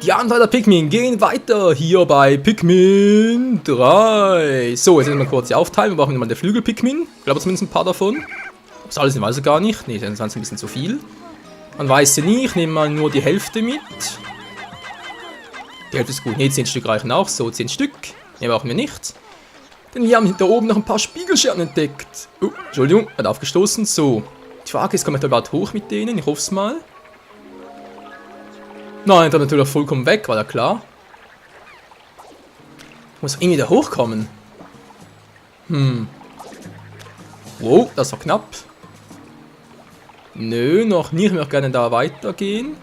Die Abenteuer der Pikmin gehen weiter hier bei Pikmin 3. So, jetzt mal kurz die aufteilen. Wir brauchen mal den Flügel-Pikmin. Ich glaube zumindest ein paar davon. Das alles weiß ich gar nicht. Ne, das ist ein bisschen zu viel. Man weiß sie nicht. Ich nehme mal nur die Hälfte mit. Die Hälfte ist gut. Ne, 10 Stück reichen auch. So, 10 Stück. Ne, brauchen wir nicht. Denn wir haben da oben noch ein paar Spiegelscherben entdeckt. Oh, Entschuldigung, hat aufgestoßen. So. Die Frage ist, komme ich da überhaupt hoch mit denen? Ich hoffe es mal. Nein, dann natürlich vollkommen weg, war ja klar. Ich muss irgendwie da hochkommen. Wow, das war knapp. Nö, noch nicht. Ich möchte gerne da weitergehen.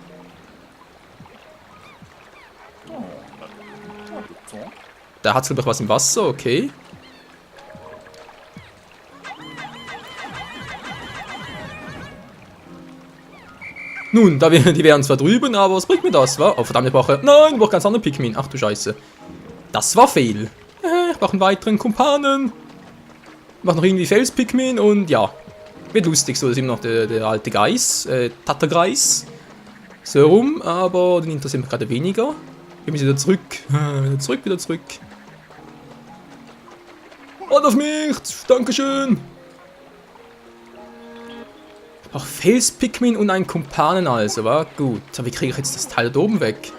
Da hat es, glaube ich, was im Wasser, okay. Nun, die wären zwar drüben, aber was bringt mir das, wa? Oh, verdammt, ich brauche... Nein, ich brauche ganz andere Pikmin. Ach du Scheiße. Das war fehl. Ich brauche einen weiteren Kumpanen. Ich mache noch irgendwie Fels-Pikmin und ja. Wird lustig, so, das ist immer noch der alte Geis. Tattergreis. So rum, aber den interessiert mich gerade weniger. Wir müssen wieder zurück. Wieder zurück. Und auf mich! Dankeschön! Ich brauche Fels-Pikmin und einen Kumpanen also, war gut. Aber wie kriege ich jetzt das Teil da oben weg?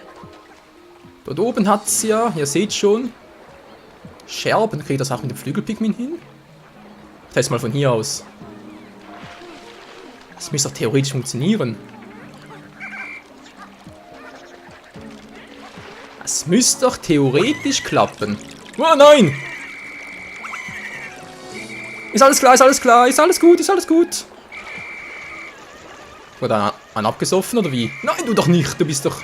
Dort oben hat es ja, ihr seht schon, Scherben. Kriege ich das auch mit dem Flügel-Pikmin hin? Ich teste mal von hier aus. Das müsste doch theoretisch funktionieren. Das müsste doch theoretisch klappen. Oh nein! Ist alles klar, ist alles klar, ist alles gut, ist alles gut. Oder einen abgesoffen, oder wie? Nein, du doch nicht, du bist doch...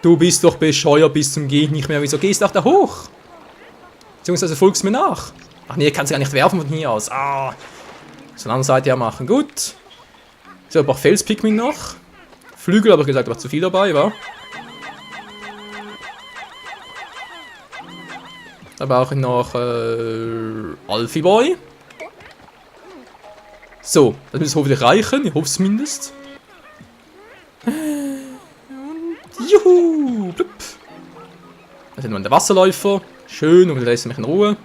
Du bist doch bescheuert bis zum Geht nicht mehr. Wieso gehst du auch da hoch? Beziehungsweise folgst mir nach. Ach nee, kannst du gar nicht werfen von hier aus. Ah. Von der anderen Seite ja machen, gut. So, ich brauche Fels-Pikmin noch. Flügel, aber ich gesagt, war zu viel dabei, wa? Da brauche ich noch Alfie Boy. So, das müsste hoffentlich reichen. Ich hoffe es zumindest. Und juhu! Blub. Das ist nur der Wasserläufer. Schön, und wir lassen mich in Ruhe.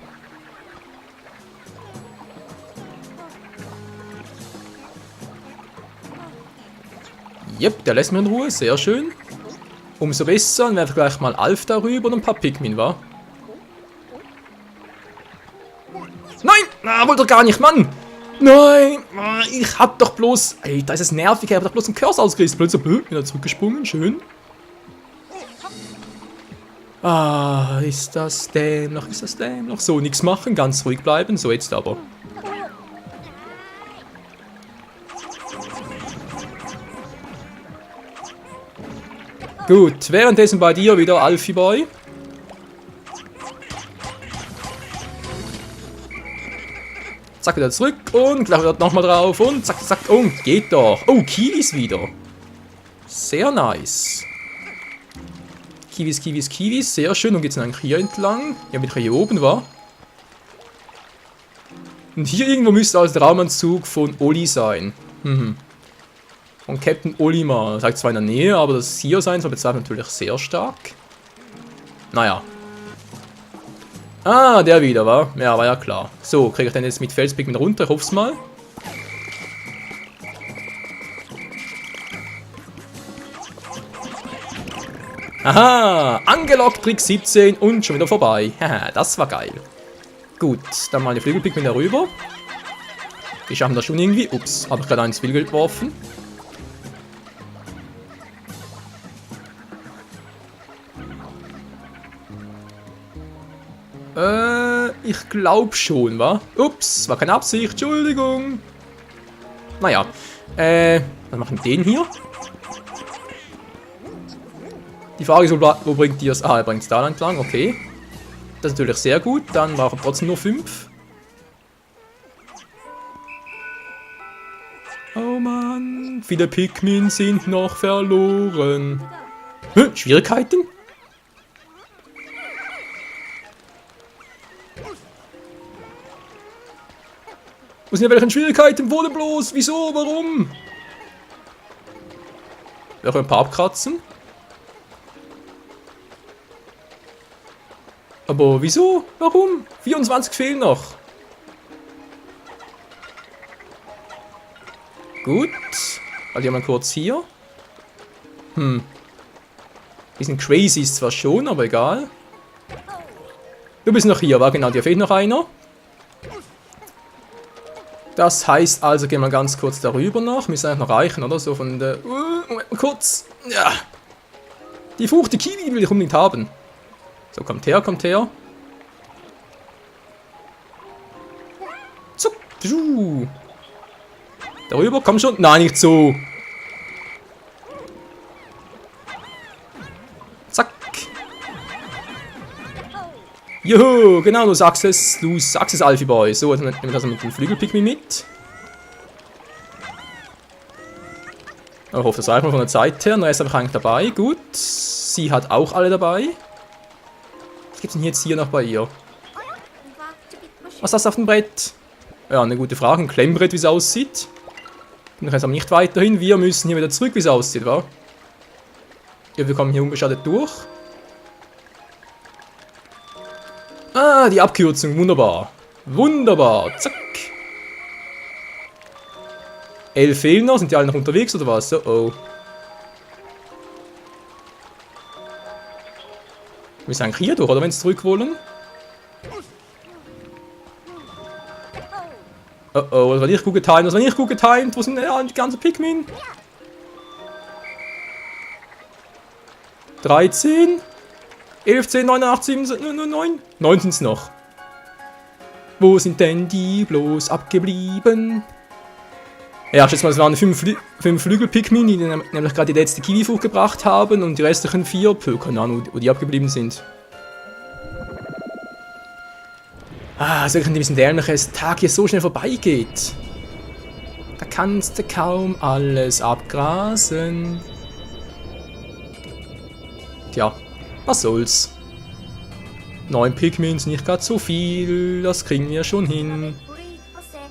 Jep, der lässt mich in Ruhe. Sehr schön. Umso besser. Dann werfe ich gleich mal Alf darüber und ein paar Pikmin, wa? Nein! Na, wollte doch gar nicht, Mann! Nein! Ich hab doch bloß... Ey, da ist es nervig, ich hab doch bloß einen Curse ausgerissen. Plötzlich wieder zurückgesprungen, schön. Ah, ist das dämlich, ist das dämlich. So, nichts machen, ganz ruhig bleiben. So, jetzt aber. Gut, währenddessen bei dir wieder Alfie Boy. Zack, wieder zurück und gleich wieder nochmal drauf und zack, zack, und geht doch. Oh, Kiwis wieder. Sehr nice. Kiwis, Kiwis, Kiwis, sehr schön. Und geht's dann eigentlich hier entlang? Ja, wenn ich hier oben war. Und hier irgendwo müsste also der Raumanzug von Olli sein. Von Captain Olimar. Das sagt zwar in der Nähe, aber das hier sein soll bezweifelt natürlich sehr stark. Naja. Ah, der wieder, war? Ja, war ja klar. So, kriege ich den jetzt mit Felspikmin runter? Ich hoffe es mal. Aha, angelockt, Trick 17 und schon wieder vorbei. Haha, das war geil. Gut, dann mal die Flügelpikmin darüber. Die schaffen das schon irgendwie. Ups, habe ich gerade ins Flügel geworfen. Ich glaube schon, wa? Ups, war keine Absicht, Entschuldigung. Naja, was machen wir den hier? Die Frage ist, wo bringt die das? Ah, er bringt es da entlang, okay. Das ist natürlich sehr gut, dann brauchen wir trotzdem nur 5. Oh Mann, viele Pikmin sind noch verloren. Schwierigkeiten? Wo sind ja welche Schwierigkeiten? Wo denn bloß? Wieso? Warum? Wir können ein paar abkratzen. Aber wieso? Warum? 24 fehlen noch. Gut. Also hier mal kurz hier. Bisschen crazy ist zwar schon, aber egal. Du bist noch hier, war genau, dir fehlt noch einer. Das heißt also, gehen wir ganz kurz darüber noch. Müssen eigentlich noch reichen, oder? So von der... kurz. Ja. Die Frucht, die Kiwi will ich unbedingt haben. So, kommt her, kommt her. So. Darüber, komm schon. Nein, nicht so. Zack. Juhu, genau, du sagst es, Alfie Boy. So, dann nehmen wir das mit dem Flügelpigmi mit. Ich hoffe, das reicht mal von der Zeit her. Den Rest habe ich eigentlich dabei. Gut. Sie hat auch alle dabei. Was gibt es denn jetzt hier noch bei ihr? Was ist das auf dem Brett? Ja, eine gute Frage. Ein Klemmbrett, wie es aussieht. Ich jetzt aber nicht weiterhin. Wir müssen hier wieder zurück, wie es aussieht, wa? Ja, wir kommen hier unbeschadet durch. Ah, die Abkürzung. Wunderbar. Wunderbar. Zack. 11 fehlen noch. Sind die alle noch unterwegs, oder was? Oh, oh. Wir sind eigentlich hier durch, oder wenn sie zurück wollen? Oh oh, das war nicht gut getimed, das war nicht gut getimed. Wo sind die ganzen Pikmin? 13, 11, 10, 9, 8, 7, 9, 9 sind es noch. Wo sind denn die bloß abgeblieben? Ja, ich schätze mal, es waren 5 Flügel-Pikmin, die nämlich gerade die letzte Kiwi-Frucht gebracht haben und die restlichen 4, keine Ahnung, wo die abgeblieben sind. Ah, es ist wirklich ein bisschen dämlich, dass der Tag hier so schnell vorbeigeht. Da kannst du kaum alles abgrasen. Tja, was soll's. 9 Pikmins, nicht gerade so viel, das kriegen wir schon hin.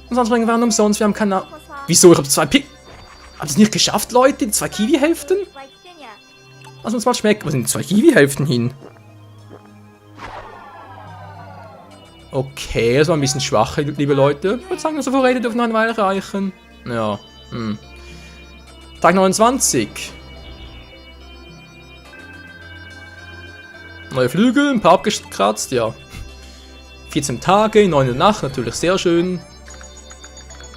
Und sonst bringen wir umsonst, wir haben keine... Wieso? Ich habe 2 Pik... Habt ihr es nicht geschafft, Leute? Die 2 Kiwi-Hälften? Lass uns mal schmecken. Wo sind 2 Kiwi-Hälften hin? Okay, das war ein bisschen schwach, liebe Leute. Ich würde sagen, so Vorräte dürfen noch eine Weile reichen. Ja, Tag 29. Neue Flügel, ein paar abgekratzt, ja. 14 Tage, 9 Uhr Nacht, natürlich sehr schön.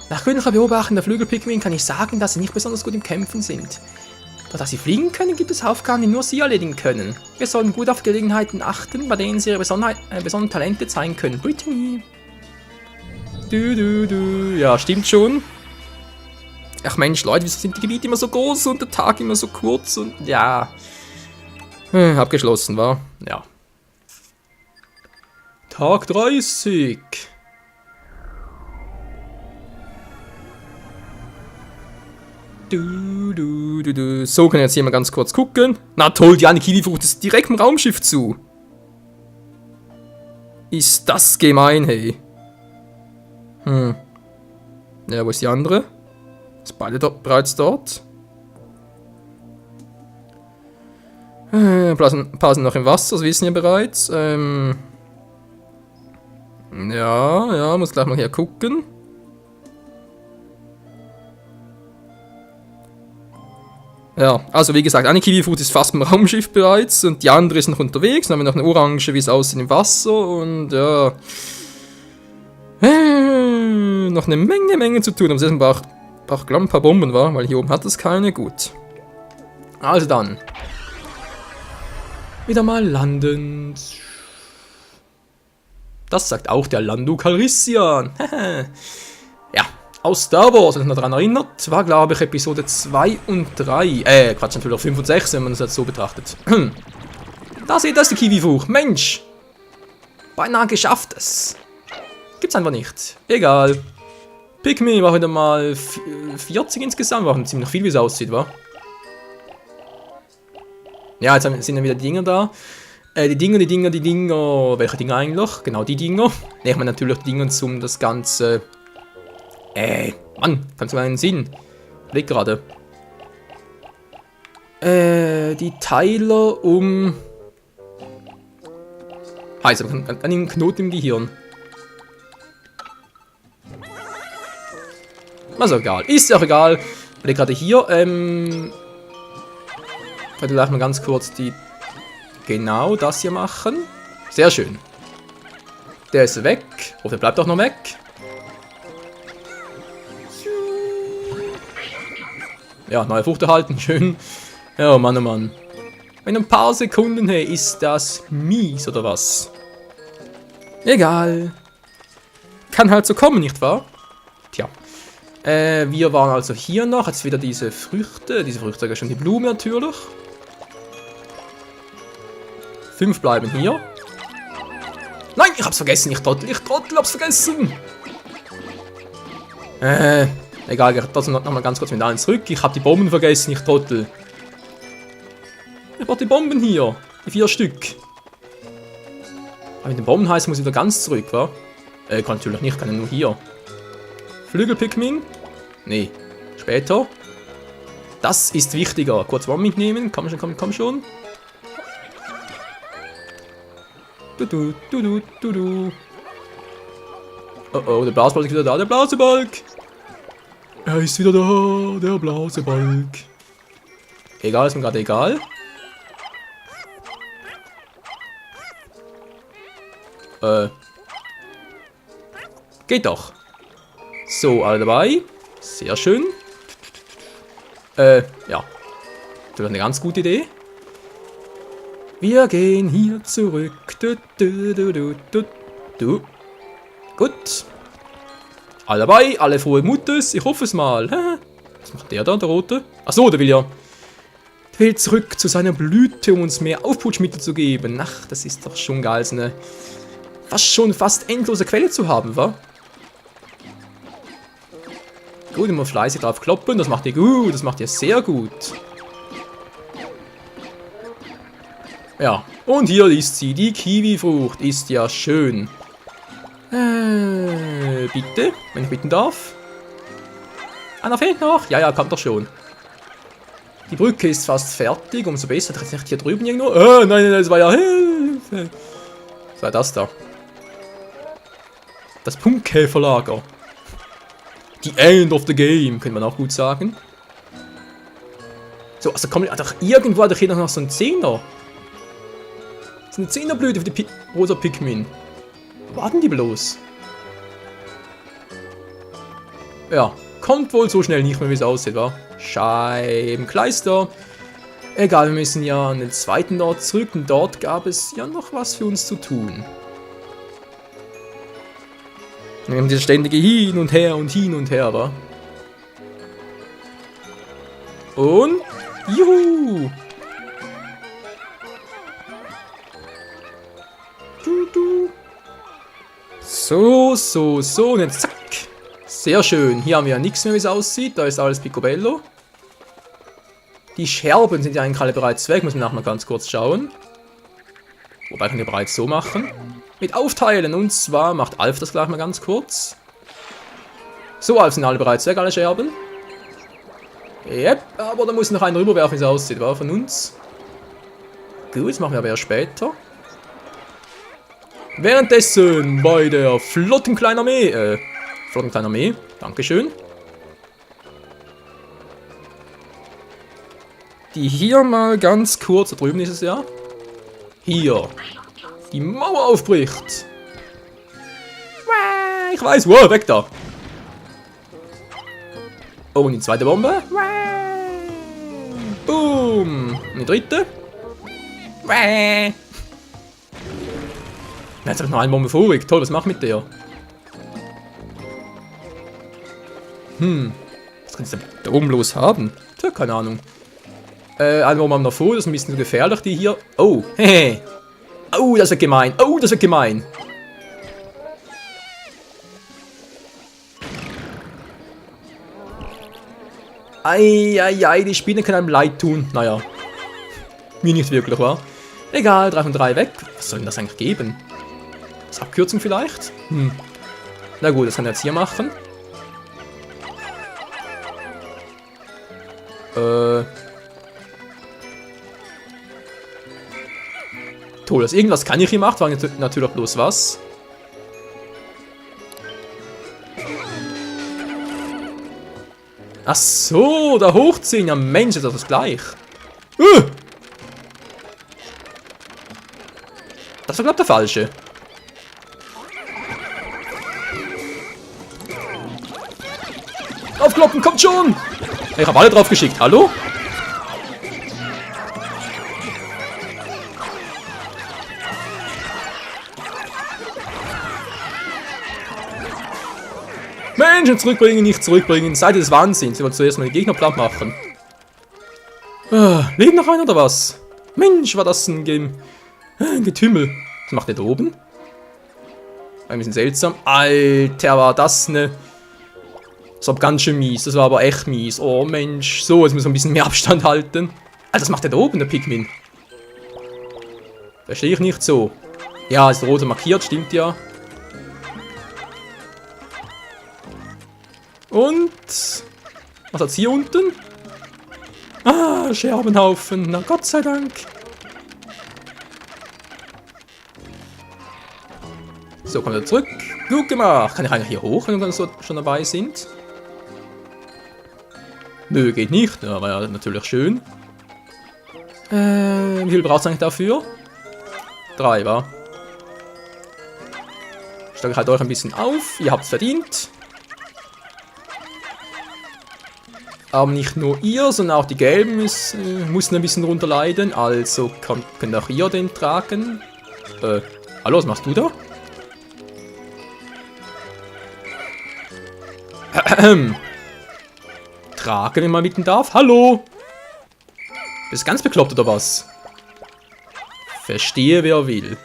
Nach gründlicher Beobachtung der Flügelpigmin kann ich sagen, dass sie nicht besonders gut im Kämpfen sind. Doch dass sie fliegen können, gibt es Aufgaben, die nur sie erledigen können. Wir sollen gut auf Gelegenheiten achten, bei denen sie ihre besonderen Talente zeigen können. Brittany. Ja, stimmt schon. Ach Mensch, Leute, wieso sind die Gebiete immer so groß und der Tag immer so kurz und ja. Abgeschlossen war. Ja. Tag 30. So, können wir jetzt hier mal ganz kurz gucken. Na toll, die eine Kiwi-Frucht ist direkt im Raumschiff zu. Ist das gemein, hey. Ja, wo ist die andere? Ist beide bereits dort? Passen noch im Wasser, das wissen wir bereits. Ja, muss gleich mal hier gucken. Ja, also wie gesagt, eine Kiwi-Frucht ist fast im Raumschiff bereits und die andere ist noch unterwegs. Dann haben wir noch eine Orange, wie es aussieht im Wasser und ja. Noch eine Menge zu tun. Aber es braucht ein paar Bomben, war, weil hier oben hat es keine. Gut. Also dann. Wieder mal landen. Das sagt auch der Lando Calrissian. Ja. Aus Star Wars, wenn ihr noch daran erinnert, war glaube ich Episode 2 und 3. Quatsch, natürlich auch 5 und 6, wenn man das jetzt so betrachtet. Da seht ihr das, die Kiwi-Frucht. Mensch! Beinahe geschafft es. Gibt's einfach nicht. Egal. Pikmin war wieder mal 40 insgesamt. War ziemlich viel, wie es aussieht, wa? Ja, jetzt sind dann wieder die Dinger da. Die Dinger. Welche Dinger eigentlich? Genau, die Dinger. Ne, ich meine natürlich die Dinger zum das Ganze... Mann, kannst du mal einen Sinn? Blick gerade. Die Teiler um... Heißt, man kann einen Knoten im Gehirn. Also egal. Ist ja auch egal. Weil gerade hier, könnte gleich mal ganz kurz die... Genau das hier machen. Sehr schön. Der ist weg. Oh, der bleibt auch noch weg. Ja, neue Frucht erhalten. Schön. Ja, Mann, oh Mann. In ein paar Sekunden, hey, ist das mies, oder was? Egal. Kann halt so kommen, nicht wahr? Tja. Wir waren also hier noch. Jetzt wieder diese Früchte. Diese Früchte sind schon die Blume natürlich. 5 bleiben hier. Nein, ich hab's vergessen. Ich Trottel, hab's vergessen. Egal, ich trotzdem noch mal ganz kurz mit allen zurück. Ich hab die Bomben vergessen, ich Trottel. Ich brauch die Bomben hier. Die 4 Stück. Aber mit den Bomben heißt, muss ich wieder ganz zurück, wa? Kann natürlich nicht, kann ja nur hier. Flügel-Pikmin? Nee. Später. Das ist wichtiger. Kurz Bomben mitnehmen. Komm schon. Du. Oh, der Blasebalg ist wieder da. Der Blasebalg. Er ist wieder da. Der Blasebalg. Egal, ist mir gerade egal. Geht doch. So, alle dabei. Sehr schön. Ja. Das wäre eine ganz gute Idee. Wir gehen hier zurück. Gut. Alle dabei, alle frohe Mutes. Ich hoffe es mal. Was macht der da, der Rote? Achso, der will zurück zu seiner Blüte, um uns mehr Aufputschmittel zu geben. Ach, das ist doch schon geil, so eine fast endlose Quelle zu haben, wa? Gut, immer fleißig drauf kloppen. Das macht ihr gut, das macht ihr sehr gut. Ja, und hier ist sie. Die Kiwifrucht ist ja schön. Bitte, wenn ich bitten darf. Einer fehlt noch. Ja, kommt doch schon. Die Brücke ist fast fertig, umso besser. Da ist nicht hier drüben irgendwo. Nein, das war ja Hilfe. Was war das da? Das Punktkäferlager. The end of the game, könnte man auch gut sagen. So, also komm, doch irgendwo hat doch hier noch so ein 10er. Das ist eine 10er-Blüte für die rosa Pikmin. Wo warten die bloß? Ja, kommt wohl so schnell nicht mehr, wie es aussieht, wa? Scheibenkleister. Egal, wir müssen ja an den zweiten Ort zurück und dort gab es ja noch was für uns zu tun. Wir haben dieses ständige Hin und her, wa? Und... Juhu! So, und jetzt zack. Sehr schön. Hier haben wir ja nichts mehr, wie es aussieht. Da ist alles Picobello. Die Scherben sind ja eigentlich alle bereits weg. Muss man nachher mal ganz kurz schauen. Wobei können wir bereits so machen. Mit Aufteilen. Und zwar macht Alf das gleich mal ganz kurz. So, Alf sind alle bereits weg, alle Scherben. Yep, aber da muss noch einer rüberwerfen, wie es aussieht, war von uns. Gut, das machen wir aber erst später. Währenddessen bei der Flottenkleinen-Armee, Dankeschön. Die hier mal ganz kurz, da drüben ist es ja. Hier. Die Mauer aufbricht. Ich weiß, wow, weg da. Oh, und die zweite Bombe. Boom. Und die dritte. Jetzt habe ich noch eine Bombe vorig. Toll, was macht mit der? Was kann ich da oben los haben? Tja, keine Ahnung. Eine Bombe haben wir noch vor, das ist ein bisschen gefährlich, die hier. Oh, hehe. Oh, das wird gemein. Oh, das wird gemein. Eieiei, die Spinne können einem leid tun. Naja. Mir nicht wirklich, wa? Egal, 3 von 3 weg. Was soll denn das eigentlich geben? Das Abkürzung vielleicht? Na gut, das kann er jetzt hier machen. Toll, also irgendwas kann ich hier machen, war natürlich bloß was. Ach so, da hochziehen. Ja Mensch, ist das gleich. Das war, glaube ich, der falsche. Aufkloppen, kommt schon! Ich habe alle drauf geschickt. Hallo? Menschen zurückbringen, nicht zurückbringen. Seid ihr des Wahnsinns. Ich wollte zuerst mal den Gegner platt machen. Lebt noch einer oder was? Mensch, war das ein Getümmel. Was macht der da oben? Ein bisschen seltsam. Alter, war das ne... Das war ganz schön mies. Das war aber echt mies. Oh Mensch. So, jetzt müssen wir ein bisschen mehr Abstand halten. Alter, was macht der da oben, der Pikmin? Verstehe ich nicht so. Ja, ist rote markiert, stimmt ja. Und... Was hat's hier unten? Ah, Scherbenhaufen. Na Gott sei Dank. So, kommen wir zurück. Gut gemacht. Kann ich eigentlich hier hoch, wenn wir so schon dabei sind? Nö, geht nicht. Ja, war ja natürlich schön. Wie viel braucht es eigentlich dafür? 3, wa? Steige ich halt euch ein bisschen auf. Ihr habt's verdient. Aber nicht nur ihr, sondern auch die Gelben mussten ein bisschen runter leiden. Also könnt auch ihr den tragen. Hallo, was machst du da? Tragen, wenn man mitten darf. Hallo! Bist du ganz bekloppt oder was? Verstehe, wer will.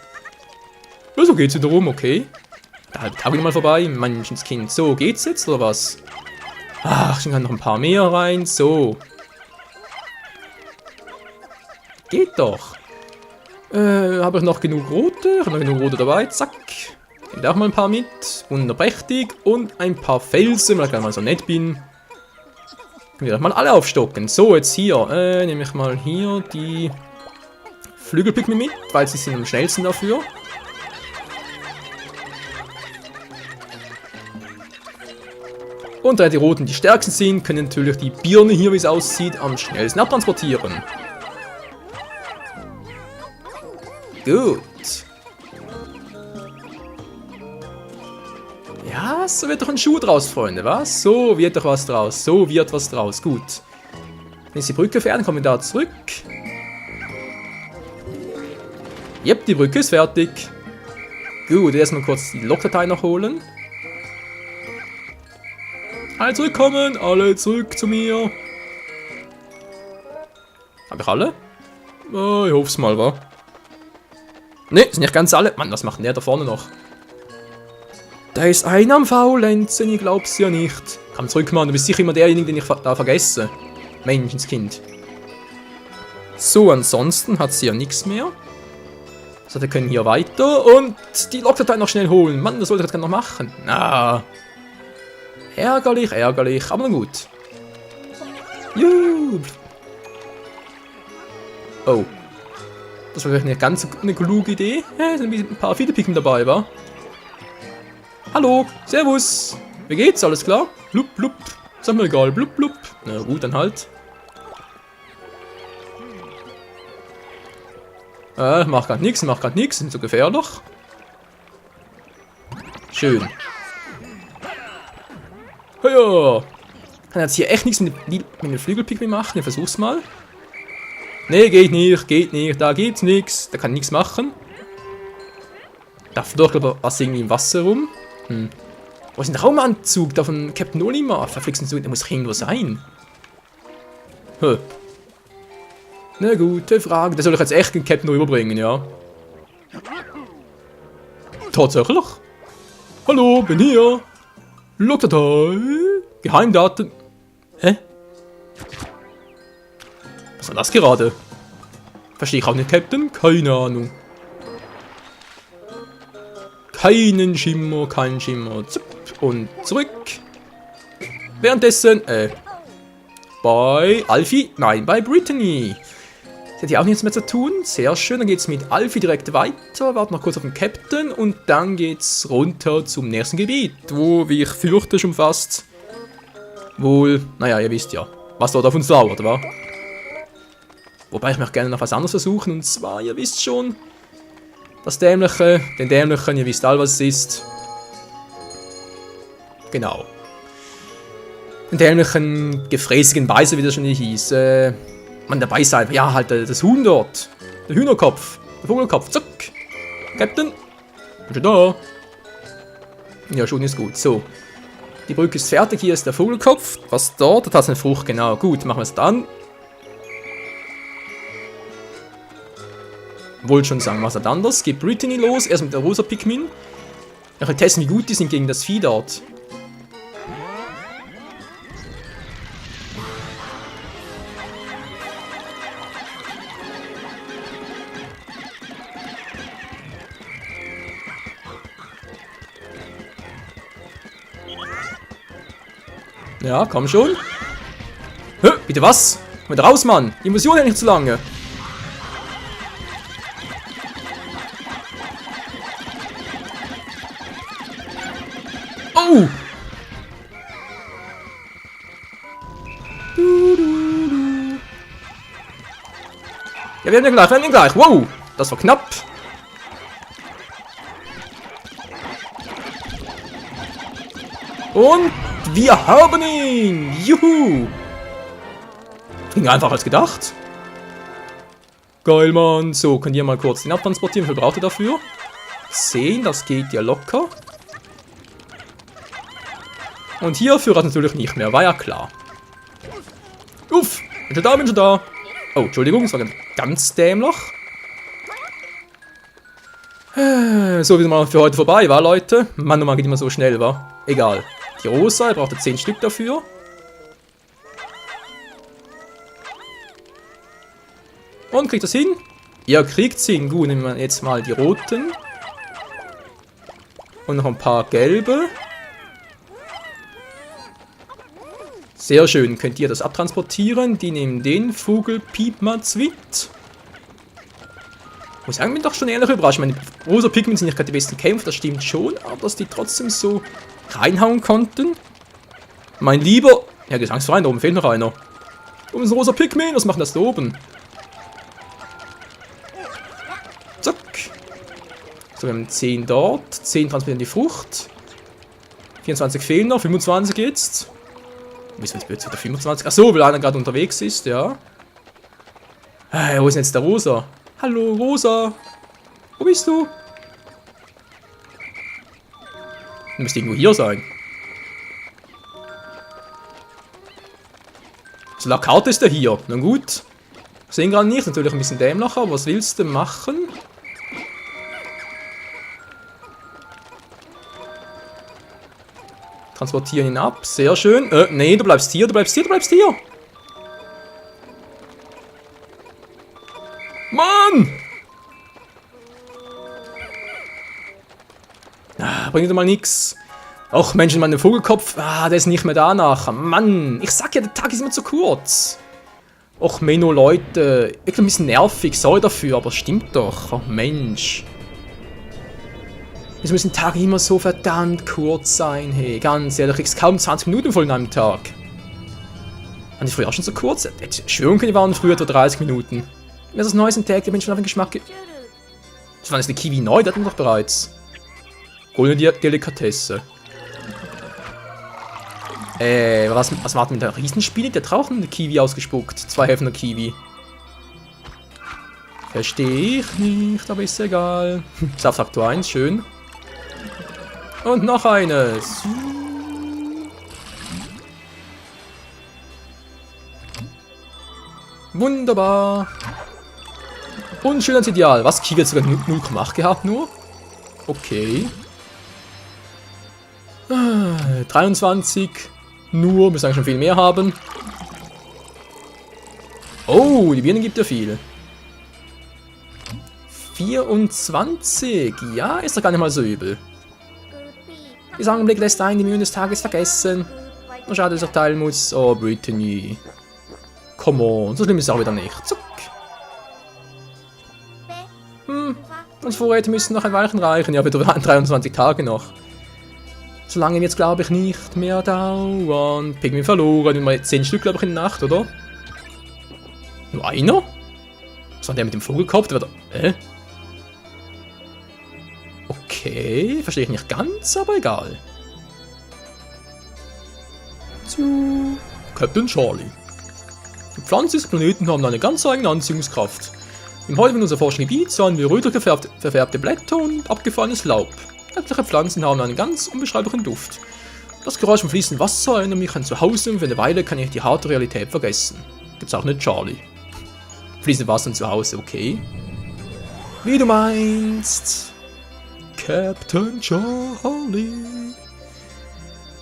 Ja, so geht's wieder rum, okay. Da tauche ich mal vorbei, Menschenskind. So, geht's jetzt oder was? Ach, ich kann noch ein paar mehr rein. So. Geht doch. Habe ich noch genug rote? Ich habe noch genug rote dabei. Zack. Geht auch mal ein paar mit. Wunderprächtig. Und ein paar Felsen, weil ich mal so nett bin. Können wir doch mal alle aufstocken. So, jetzt hier. Nehme ich mal hier die Flügelpigmen mit, weil sie sind am schnellsten dafür. Und da die Roten die stärksten sind, können natürlich die Birne hier, wie es aussieht, am schnellsten abtransportieren. Gut. Ja, so wird doch ein Schuh draus, Freunde, was? So wird doch was draus. So wird was draus. Gut. Wenn ist die Brücke fertig, kommen wir da zurück. Jep, die Brücke ist fertig. Gut, erstmal kurz die Logdatei noch holen. Alle zurückkommen, alle zurück zu mir. Hab ich alle? Oh, ich hoff's mal, wa? Ne, sind nicht ganz alle. Mann, was macht denn der da vorne noch? Da ist einer am Faulenzen, ich glaub's ja nicht. Komm zurück, Mann, du bist sicher immer derjenige, den ich da vergesse. Menschenskind. So, ansonsten hat sie ja nichts mehr. So, wir können hier weiter und die Logdatei noch schnell holen. Mann, das sollte ich jetzt noch machen. Na. Ärgerlich, ärgerlich, aber na gut. Juhu. Oh. Das war vielleicht nicht ganz eine kluge Idee. Ja, sind ein paar Fiedepikmen dabei, wa? Hallo, servus. Wie geht's? Alles klar? Blub, blub. Ist mir egal, blub, blub. Na gut, dann halt. Mach grad nix, sind so gefährlich. Schön. Ja. Kann jetzt hier echt nichts mit den Flügelpikmin machen. Ich versuch's mal. Nee, geht nicht. Da geht's nichts. Da kann nichts machen. Da doch, glaube ich, was irgendwie im Wasser rum. Wo ist ein Raumanzug da von Captain Olimar? Verflixen zu, der muss irgendwo sein. Na gute Frage. Das soll ich jetzt echt den Captain rüberbringen, ja. Tatsächlich. Hallo, bin hier. Logdatei. Geheimdaten. Hä? Was war das gerade? Verstehe ich auch nicht, Captain? Keine Ahnung. Kein Schimmer. Zup. Und zurück. Währenddessen, bei Alfie, nein, bei Brittany. Sie hat hier auch nichts mehr zu tun. Sehr schön. Dann geht es mit Alfie direkt weiter. Warten noch kurz auf den Captain. Und dann geht's runter zum nächsten Gebiet. Wo, wie ich fürchte, schon fast wohl, naja, ihr wisst ja, was dort auf uns lauert, wa? Wobei ich möchte gerne noch was anderes versuchen. Und zwar, ihr wisst schon, das Dämliche, den Dämlichen, ihr wisst all, was es ist. Genau. Den dämlichen, gefräßigen Beißer, wie das schon hier hieß. Man, dabei sein. Ja, halt das Huhn dort. Der Hühnerkopf. Der Vogelkopf. Zack. Captain. Bin schon da. Ja, schon ist gut. So. Die Brücke ist fertig. Hier ist der Vogelkopf. Was dort? Das ist eine Frucht. Genau. Gut, machen wir es dann. Wollte schon sagen, was hat anders. Geht Brittany los. Erst mit der rosa Pikmin. Ich will testen, wie gut die sind gegen das Vieh dort. Ja, komm schon. Hö, bitte was? Komm wieder raus, Mann. Die Illusion hält nicht zu lange. Oh! Ja, wir haben ihn gleich. Wow, das war knapp. Und wir haben ihn! Juhu! Ging einfach als gedacht. Geil, Mann. So, könnt ihr mal kurz den abtransportieren. Wie viel braucht ihr dafür? 10, das geht ja locker. Und hierfür hat natürlich nicht mehr, war ja klar. Uff, bin schon da, bin schon da. Oh, Entschuldigung, das war ganz dämlich. So, wieder mal für heute vorbei, war, Leute? Mann, oh Mann, geht immer so schnell, war. Egal. Die Rosa, ihr braucht 10 Stück dafür. Und kriegt das hin? Ihr kriegt es hin. Gut, nehmen wir jetzt mal die roten. Und noch ein paar gelbe. Sehr schön. Könnt ihr das abtransportieren? Die nehmen den Vogelpiepmatzwit. Muss sagen, bin doch schon ehrlich überrascht. Meine rosa Pikmin sind nicht gerade die besten Kämpfer, das stimmt schon. Aber dass die trotzdem so reinhauen konnten. Mein lieber... Ja, Gesangsverein, da oben fehlt noch einer. Oben ist ein rosa Pikmin, was macht das da oben? Zack. So, wir haben 10 dort. 10 transportieren die Frucht. 24 fehlen noch, 25 jetzt. Wieso ist jetzt wieder 25? Achso, weil einer gerade unterwegs ist, ja. Wo ist denn jetzt der Rosa? Hallo, Rosa. Wo bist du? Du musst irgendwo hier sein. So, la Karte ist er hier. Na gut. Sehen gerade nicht, natürlich ein bisschen dämlich, aber was willst du machen? Transportieren ihn ab, sehr schön. Nee, du bleibst hier, du bleibst hier, du bleibst hier. Mann! Bringt mal nix. Och, Menschen, mein Vogelkopf. Der ist nicht mehr danach. Mann, ich sag ja, der Tag ist immer zu kurz. Och, Menno, Leute. Wirklich ein bisschen nervig, sorry dafür, aber stimmt doch. Oh, Mensch. Wieso müssen Tage immer so verdammt kurz sein, hey? Ganz ehrlich, ich krieg's kaum 20 Minuten voll in einem Tag. Waren die früher auch schon so kurz? Ich schwören können, die waren früher etwa 30 Minuten. Wenn das Neues entdeckt, der Mensch schon auf den Geschmack... Das war jetzt eine Kiwi neu, die hatten wir doch bereits. Goldene Delikatesse. Was war mit der Riesenspiele? Der hat auch eine Kiwi ausgespuckt. 2 Hälften der Kiwi. Verstehe ich nicht, aber ist egal. Saftfaktor 1, schön. Und noch eines. Wunderbar. Und schön als Ideal. Was? Kiwi hat sogar 0,8 gehabt nur? Okay. 23. Nur, müssen eigentlich schon viel mehr haben. Oh, die Birne gibt ja viel. 24. Ja, ist doch gar nicht mal so übel. Dieser Augenblick lässt einen die Mühen des Tages vergessen. Und schade, dass er teilen muss. Oh, Brittany. Come on, so schlimm ist es auch wieder nicht. Zuck. Unsere Vorräte müssen noch ein Weilchen reichen. Ja, wieder 23 Tage noch. So lange wird es, glaube ich, nicht mehr dauern. Pikmin verloren. Wir haben 10 Stück, glaube ich, in der Nacht, oder? Nur einer? Was war der mit dem Vogelkopf? Der war da. Okay, verstehe ich nicht ganz, aber egal. Zu Captain Charlie. Die Pflanzen des Planeten haben eine ganz eigene Anziehungskraft. Im heutigen unserer Forschungsgebiet sahen wir rötlich verfärbte Blätter und abgefallenes Laub. Etliche Pflanzen haben einen ganz unbeschreiblichen Duft. Das Geräusch vom fließenden Wasser erinnert mich an zu Hause und für eine Weile kann ich die harte Realität vergessen. Gibt's auch nicht Charlie. Fließendes Wasser und zu Hause, okay. Wie du meinst. Captain Charlie.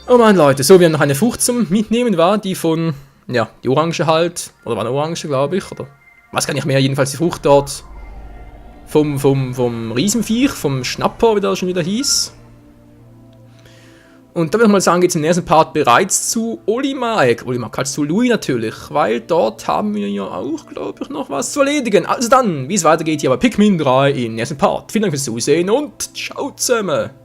Oh mein Leute, so, wir haben noch eine Frucht zum Mitnehmen, war die von, ja, die Orange halt. Oder war eine Orange, glaube ich, oder was kann ich mehr, jedenfalls die Frucht dort. Vom Riesenviech, vom Schnapper, wie der schon wieder hieß. Und da würde ich mal sagen, geht es im nächsten Part bereits zu Olimar halt zu Louis natürlich, weil dort haben wir ja auch, glaube ich, noch was zu erledigen. Also dann, wie es weitergeht hier bei Pikmin 3 im nächsten Part. Vielen Dank fürs Zusehen und ciao zusammen!